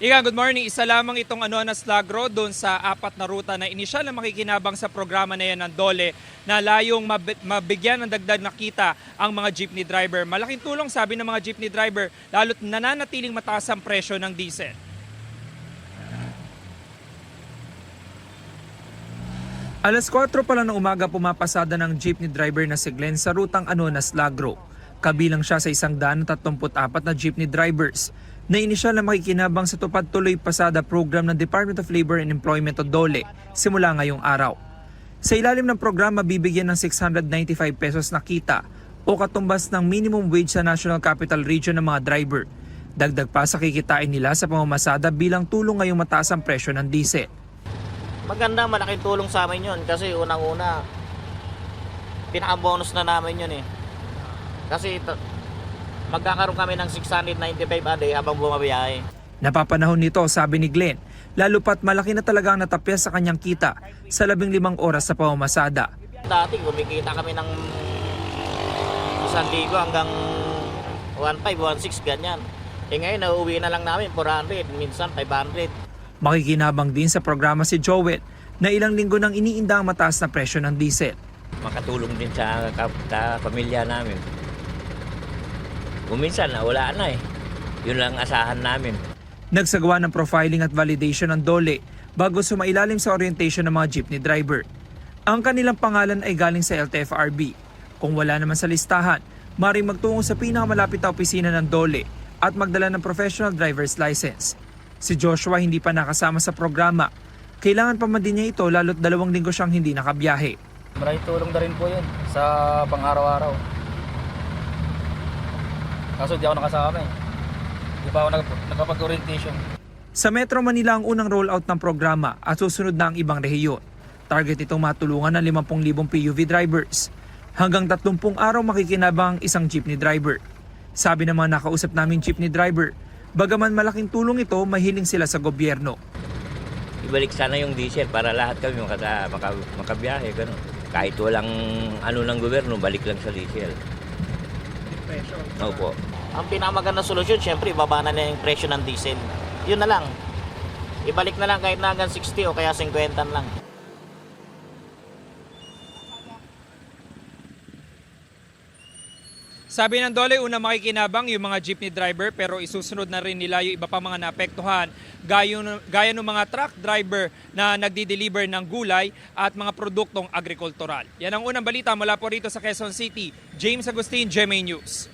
Good morning. Isa lamang itong na slagro doon sa apat na ruta na inisyal na makikinabang sa programa na yan ng DOLE na layong mabigyan ng dagdag na kita ang mga jeepney driver. Malaking tulong sabi ng mga jeepney driver lalo't nananatiling mataas ang presyo ng diesel. Alas 4 pa lang ng umaga pumapasada ng jeepney driver na si Glenn sa rutang na slagro. Kabilang siya sa 134 na jeepney drivers na inisyal na makikinabang sa tupad tuloy pasada program ng Department of Labor and Employment o DOLE simula ngayong araw. Sa ilalim ng programa, bibigyan ng 695 pesos na kita o katumbas ng minimum wage sa National Capital Region ng mga driver. Dagdag pa sa kikitain nila sa pamamasada bilang tulong ngayong mataas ang presyo ng diesel. Maganda, malaking tulong sa amin yun kasi unang-una pinaka-bonus na namin yun eh. Kasi magkakaroon kami ng 695 a day habang bumabiyahe. Napapanahon nito, sabi ni Glenn, lalo pat malaki na talagang natapyas sa kanyang kita sa 15 oras sa pamamasada. Dati kumikita kami ng 1,000 hanggang 1,500, 1,600 ganyan. Ngayon nauuwi na lang namin 400, minsan 500. Makikinabang din sa programa si Joel na ilang linggo nang iniinda ang mataas na presyo ng diesel. Makatulong din sa pamilya namin. Minsan wala na eh. Yun lang asahan namin. Nagsagawa ng profiling at validation ng DOLE bago sumailalim sa orientation ng mga jeepney driver. Ang kanilang pangalan ay galing sa LTFRB. Kung wala naman sa listahan, maaaring magtungo sa pinakamalapit na opisina ng DOLE at magdala ng professional driver's license. Si Joshua hindi pa nakasama sa programa. Kailangan pa man din niya ito lalo't 2 linggo siyang hindi nakabiyahe. Maraming tulong na rin po yun sa pang-araw-araw. Kaso di ako nakasama eh. Di pa ako nagpapag-orientation. Sa Metro Manila ang unang rollout ng programa at susunod na ang ibang rehiyon. Target itong matulungan ng 50,000 PUV drivers. Hanggang 30 araw makikinabang ang isang jeepney driver. Sabi ng mga nakausap namin jeepney driver, bagaman malaking tulong ito, mahiling sila sa gobyerno. Ibalik sana yung diesel para lahat kami makabiyahe. Ganun. Kahit walang ng gobyerno, balik lang sa diesel. Opo. Ang pinakamaganda solusyon, syempre, ibaba na yung presyo ng diesel. Yun na lang. Ibalik na lang kahit na hanggang 60 o kaya 50 lang. Sabi ng DOLE, una makikinabang yung mga jeepney driver pero isusunod na rin nila yung iba pa mga naapektuhan gaya ng mga truck driver na nagdi-deliver ng gulay at mga produktong agrikultural. Yan ang unang balita mula po rito sa Quezon City. James Agustin, GMA News.